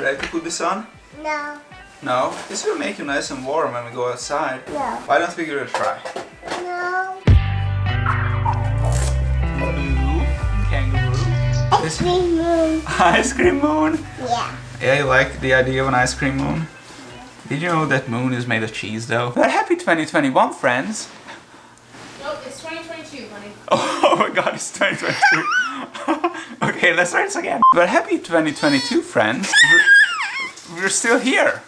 Ready to put this on? No. No? This will make you nice and warm when we go outside. No. Why don't we give it a try? No. Blue kangaroo. Ice cream moon. Ice cream moon? Yeah. Yeah, you like the idea of an ice cream moon? Did you know that moon is made of cheese though? But happy 2021, friends! Nope, it's 2022, honey. Oh my god, it's 2022. Okay, let's try this again. But happy 2022, friends. We're still here.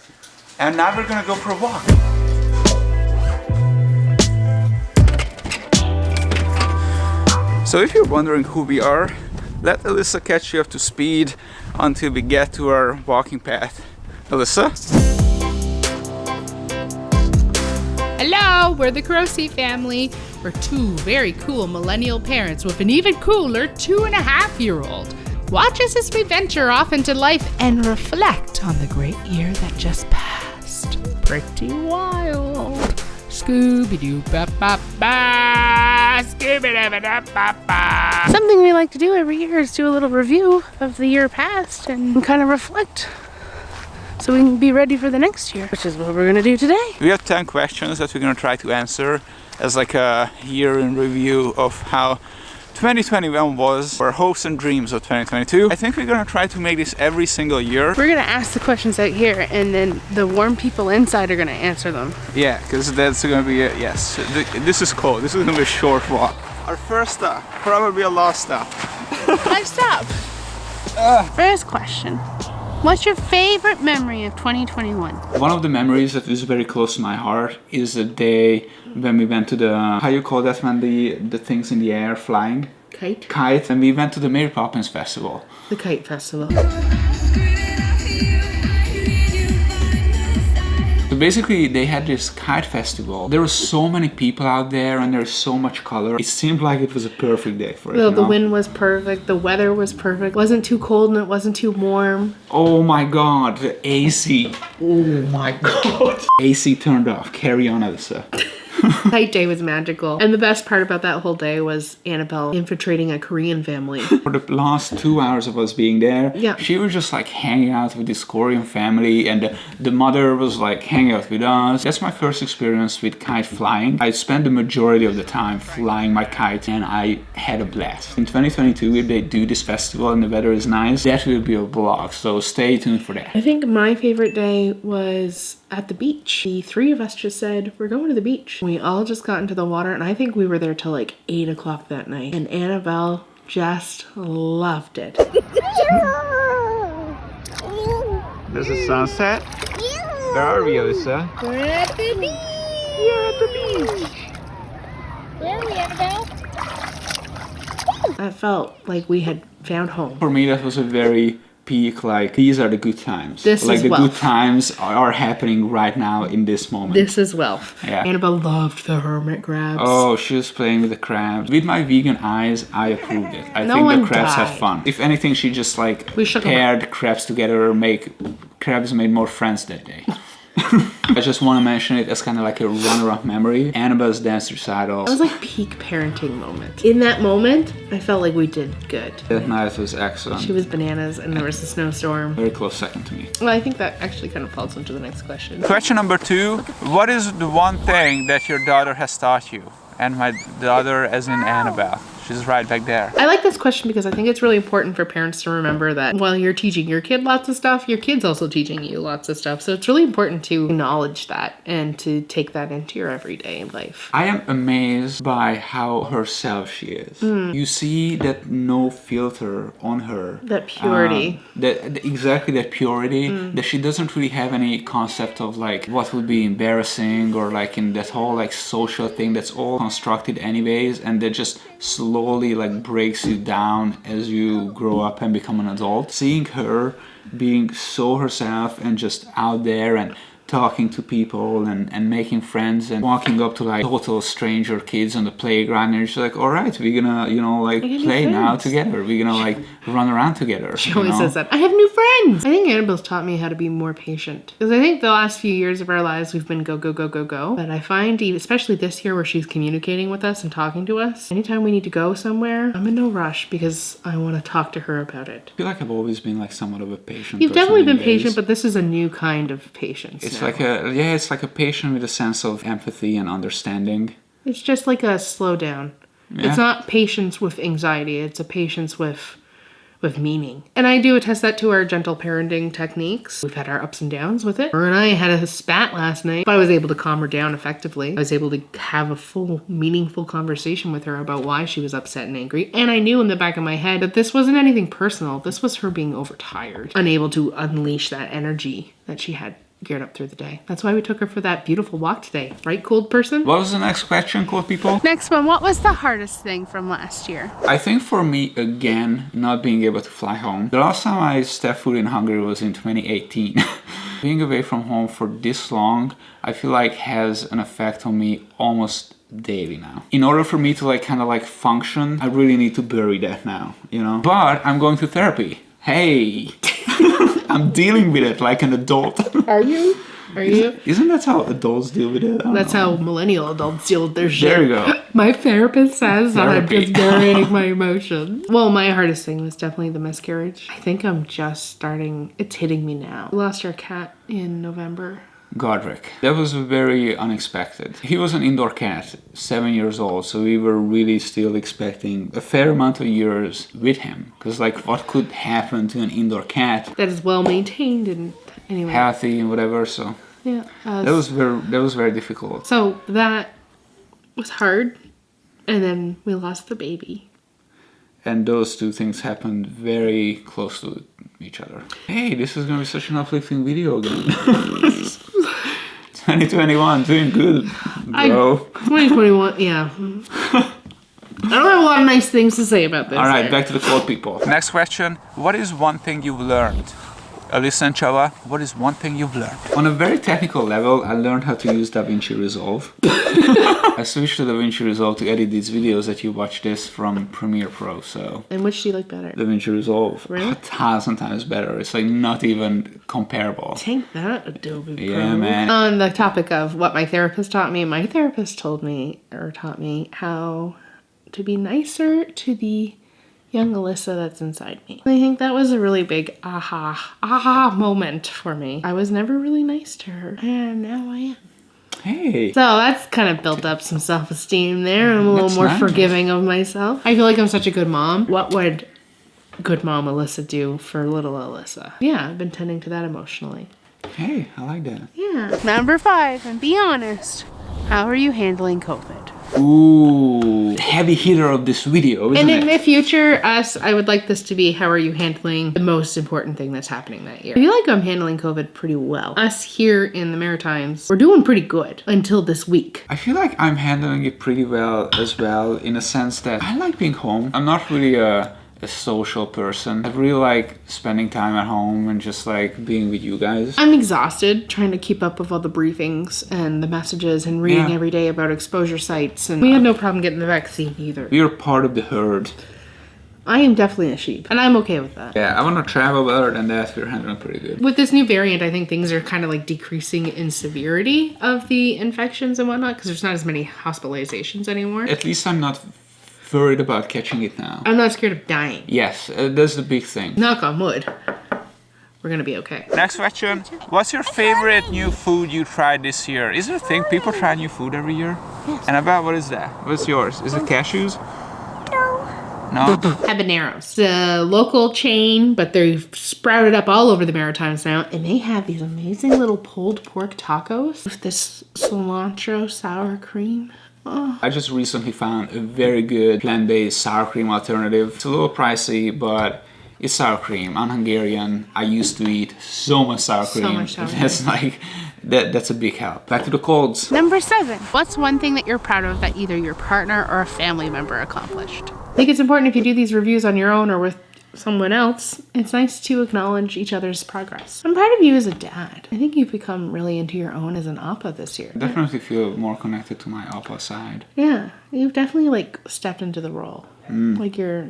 And now we're gonna go for a walk. So if you're wondering who we are, let Alyssa catch you up to speed until we get to our walking path. Alyssa? Hello, we're the Korosi family. We're two very cool millennial parents with an even cooler 2.5-year-old. Watch us as we venture off into life and reflect on the great year that just passed. Pretty wild. Scooby-Doo-ba-ba-ba, Scooby-Doo-ba-ba-ba. Something we like to do every year is do a little review of the year past and kind of reflect so we can be ready for the next year, which is what we're gonna do today. We have 10 questions that we're gonna try to answer as like a year in review of how 2021 was, our hopes and dreams of 2022. I think we're gonna try to make this every single year. We're gonna ask the questions out here and then the warm people inside are gonna answer them. Yeah, because that's gonna be a, yes. This is cool. This is gonna be a short walk. Our first stop, probably a last stop. Next up. First question. What's your favorite memory of 2021? One of the memories that is very close to my heart is the day when we went to the, how you call that when the things in the air flying? Kite? Kite, and we went to the Mary Poppins Festival. The Kite Festival. So basically they had this kite festival. There were so many people out there and there's so much color. It seemed like it was a perfect day for it. Well, the wind was perfect, the weather was perfect. It wasn't too cold and it wasn't too warm. Oh my god, the AC. Oh my god. AC turned off. Carry on, Alyssa. Kite day was magical. And the best part about that whole day was Annabelle infiltrating a Korean family. For the last 2 hours of us being there, Yeah. she was just like hanging out with this Korean family and the mother was like hanging out with us. That's my first experience with kite flying. I spent the majority of the time flying my kite and I had a blast. In 2022, if they do this festival and the weather is nice, that will be a vlog, so stay tuned for that. I think my favorite day was at the beach. The three of us just said, we're going to the beach. We all just got into the water and I think we were there till like 8 o'clock that night. And Annabelle just loved it. There's a sunset. Where are we, Alyssa? We're at the beach. We're at the beach. Where are we, Annabelle? I felt like we had found home. For me, that was a very peak, like these are the good times. This like is the wealth. good times are happening right now in this moment. This is wealth. Yeah. Annabelle loved the hermit crabs. Oh, she was playing with the crabs. With my vegan eyes, I approved it. I No think one the crabs have died. fun. If anything, she just like We shook 'em paired crabs together, crabs made more friends that day. I just want to mention it as kind of like a runner-up memory. Annabelle's dance recital. It was like peak parenting moment. In that moment, I felt like we did good. That night was excellent. She was bananas and there was a snowstorm. Very close second to me. Well, I think that actually kind of falls into the next question. Question number 2. What is the one thing that your daughter has taught you? And my daughter as in Annabelle. She's right back there. I like this question because I think it's really important for parents to remember that while you're teaching your kid lots of stuff, your kid's also teaching you lots of stuff. So it's really important to acknowledge that and to take that into your everyday life. I am amazed by how herself she is. You see that no filter on her. That purity. Exactly that purity. That she doesn't really have any concept of like what would be embarrassing or like in that whole like social thing that's all constructed anyways, and that just slowly like breaks you down as you grow up and become an adult. Seeing her being so herself and just out there and talking to people and making friends and walking up to like total stranger kids on the playground, and you're just like, all right, we're gonna, you know, like play now together. We're gonna like run around together. She always says that. I have new friends. I think Annabelle's taught me how to be more patient. Because I think the last few years of our lives, we've been go, go, go, go, go. But I find, especially this year where she's communicating with us and talking to us, anytime we need to go somewhere, I'm in no rush because I want to talk to her about it. I feel like I've always been like somewhat of a patient You've person definitely been anyways. patient, but this is a new kind of patience. It's now. it's like a patient with a sense of empathy and understanding. It's just like a slow down. Yeah. It's not patience with anxiety. It's a patience with meaning. And I do attest that to our gentle parenting techniques. We've had our ups and downs with it. Her and I had a spat last night, but I was able to calm her down effectively. I was able to have a full, meaningful conversation with her about why she was upset and angry. And I knew in the back of my head that this wasn't anything personal. This was her being overtired, unable to unleash that energy that she had geared up through the day. That's why we took her for that beautiful walk today. Right, cold person? What was the next question, cool people? Next one, what was the hardest thing from last year? I think for me, again, not being able to fly home. The last time I stepped foot in Hungary was in 2018. Being away from home for this long, I feel like has an effect on me almost daily now. In order for me to like kind of like function, I really need to bury that now, you know? But I'm going to therapy. Hey! I'm dealing with it like an adult. Are you? Are you? Isn't that how adults deal with it? That's how millennial adults deal with their shit. There you go. My therapist says that I'm Therapy. just burying my emotions. Well, my hardest thing was definitely the miscarriage. I think I'm just starting, it's hitting me now. We lost our cat in November. Godric. That was very unexpected. He was an indoor cat, 7 years old, so we were really still expecting a fair amount of years with him. Because like, what could happen to an indoor cat? That is well maintained and anyway. Healthy and whatever, so Yeah. that was very difficult. So that was hard. And then we lost the baby. And those two things happened very close to each other. Hey, this is gonna be such an uplifting video again. 2021, doing good, bro. 2021, yeah. I don't have a lot of nice things to say about this. All right, back to the cold people. Next question. What is one thing you've learned? Alyssa and Chava, what is one thing you've learned? On a very technical level, I learned how to use DaVinci Resolve. I switched to DaVinci Resolve to edit these videos that you watch this from Premiere Pro, so... And which do you like better? DaVinci Resolve. Really? 1,000 times better. It's like not even comparable. Take that, Adobe Pro. Yeah, man. On the topic of what my therapist taught me, my therapist taught me how to be nicer to the young Alyssa that's inside me. I think that was a really big aha moment for me. I was never really nice to her, and now I am. Hey. So that's kind of built up some self-esteem there. I'm a little That's more nice. forgiving of myself. I feel like I'm such a good mom. What would good mom Alyssa do for little Alyssa? Yeah, I've been tending to that emotionally. Hey, I like that. Yeah. Number 5, and be honest. How are you handling COVID? Ooh, heavy hitter of this video, isn't And in it? the future, I would like this to be, how are you handling the most important thing that's happening that year? I feel like I'm handling COVID pretty well. Us here in the Maritimes, we're doing pretty good until this week. I feel like I'm handling it pretty well as well, in a sense that I like being home. I'm not really a social person. I really like spending time at home and just like being with you guys. I'm exhausted trying to keep up with all the briefings and the messages and reading Yeah. every day about exposure sites. And we had no problem getting the vaccine either. We are part of the herd. I am definitely a sheep, and I'm okay with that. Yeah, I want to travel, but other than that, we're handling pretty good. With this new variant, I think things are kind of like decreasing in severity of the infections and whatnot because there's not as many hospitalizations anymore. At least I'm not worried about catching it now. I'm not scared of dying. Yes, that's the big thing. Knock on wood. We're gonna be okay. Next question. What's your favorite new food you tried this year? Is it a thing? People try new food every year? Yes. And about what is that? What's yours? Is it cashews? No? Habaneros. The local chain, but they've sprouted up all over the Maritimes now, and they have these amazing little pulled pork tacos with this cilantro sour cream. Oh. I just recently found a very good plant-based sour cream alternative. It's a little pricey, but it's sour cream. I'm Hungarian. I used to eat so much sour cream. So much sour cream. That's like, that's a big help. Back to the colds. Number 7, what's one thing that you're proud of that either your partner or a family member accomplished? I think it's important if you do these reviews on your own or with someone else, it's nice to acknowledge each other's progress. I'm proud of you as a dad. I think you've become really into your own as an appa this year. Definitely feel more connected to my appa side. Yeah, you've definitely like stepped into the role. Like you're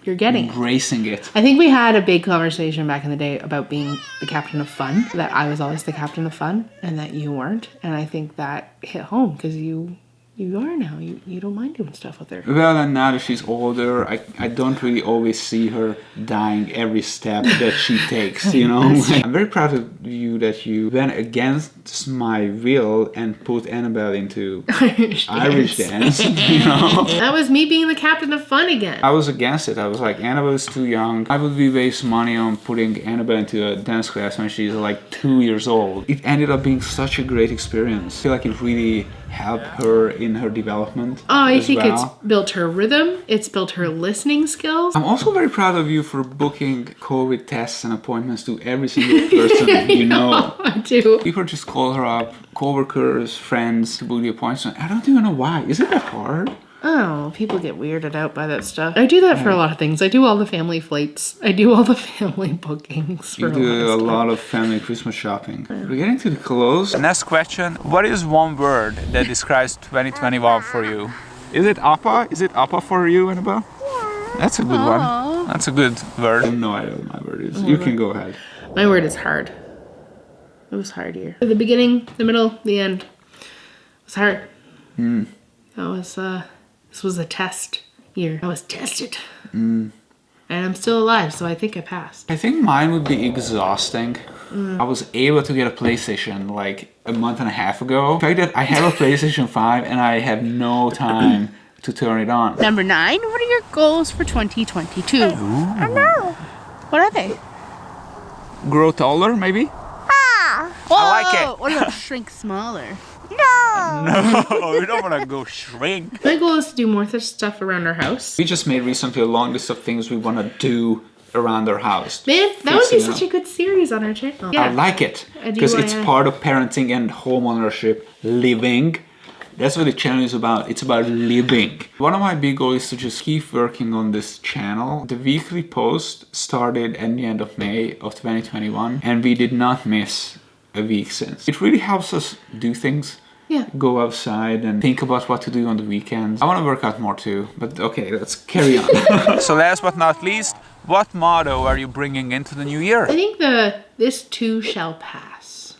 getting it. Embracing it. I think we had a big conversation back in the day about being the captain of fun, that I was always the captain of fun and that you weren't. And I think that hit home because you are now. You don't mind doing stuff with her. Well, and now that she's older, I don't really always see her dying every step that she takes, you know? I'm very proud of you that you went against my will and put Annabelle into Irish dance, you know? That was me being the captain of fun again. I was against it. I was like, Annabelle is too young. I would be wasting money on putting Annabelle into a dance class when she's like 2 years old. It ended up being such a great experience. I feel like it really helped her in her development. Oh, I think it's built her rhythm. It's built her listening skills. I'm also very proud of you for booking COVID tests and appointments to every single person you know. I do. People just call her up, coworkers, friends, to book the appointment. I don't even know why. Is it that hard? Oh, people get weirded out by that stuff. I do that for a lot of things. I do all the family flights. I do all the family bookings. For You do a lot of family Christmas shopping. We're getting to the close. Next question. What is one word that describes 2021 for you? Is it appa? Is it appa for you, Annabelle? Yeah. That's a good one. That's a good word. I have no idea what my word is. You can go ahead. My word is hard. It was hard here. The beginning, the middle, the end. It was hard. That was, this was a test year. I was tested. And I'm still alive, so I think I passed. I think mine would be exhausting. I was able to get a PlayStation like a month and a half ago. The fact that I have a PlayStation 5 and I have no time to turn it on. Number 9, what are your goals for 2022? I know. What are they? Grow taller, maybe? Whoa, I like it. What about shrink smaller? No. No, we don't want to go shrink. My goal is to do more stuff around our house. We just made recently a long list of things we want to do around our house. Man, that would be Fixing such a good series on our channel. I like it because it's part of parenting and home ownership, living. That's what the channel is about. It's about living. One of my big goals is to just keep working on this channel. The weekly post started at the end of May of 2021 and we did not miss a week since. It really helps us do things. Yeah. Go outside and think about what to do on the weekends. I want to work out more too, but okay, let's carry on. So last but not least, what motto are you bringing into the new year? I think this too shall pass.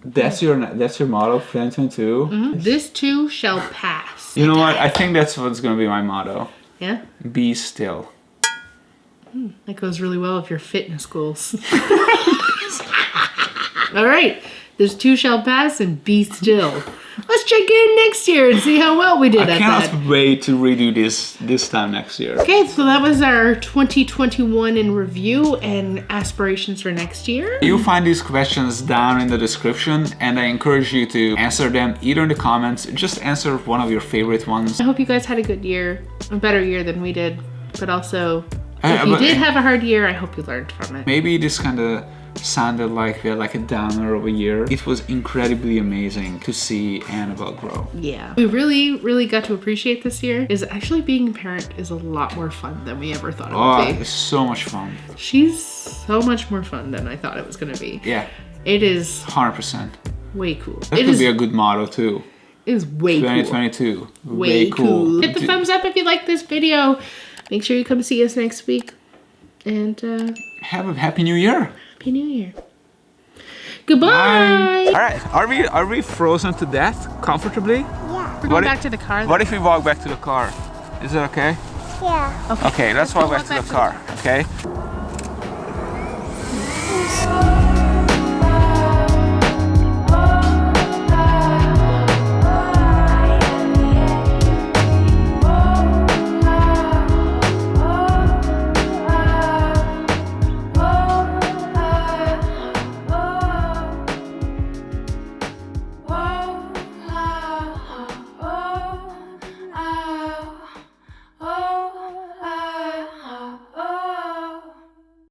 That's your motto for 2022? This too shall pass. You know what? I think that's what's going to be my motto. Yeah? Be still. That goes really well with your fitness goals. All right. This too shall pass and be still. Let's check in next year and see how well we did I at cannot that. wait to redo this time next year. Okay, so that was our 2021 in review and aspirations for next year. You'll find these questions down in the description and I encourage you to answer them either in the comments, just answer one of your favorite ones. I hope you guys had a good year, a better year than we did, but also if you did have a hard year, I hope you learned from it. Maybe this kind of sounded like we had like a downer of a year. It was incredibly amazing to see Annabelle grow. Yeah. We really got to appreciate this year is actually being a parent is a lot more fun than we ever thought it would be. It's so much fun. She's so much more fun than I thought it was going to be. Yeah. It is 100%. way cool. That could be a good motto too. It is way 2022. cool. Way cool. Hit the thumbs up if you like this video. Make sure you come see us next week. And have a happy new year. Happy New Year. Goodbye. All right, are we frozen to death comfortably? Yeah. We're going back to the car. What if we walk back to the car? Is it okay? Yeah. Okay, let's walk back to the car. Okay.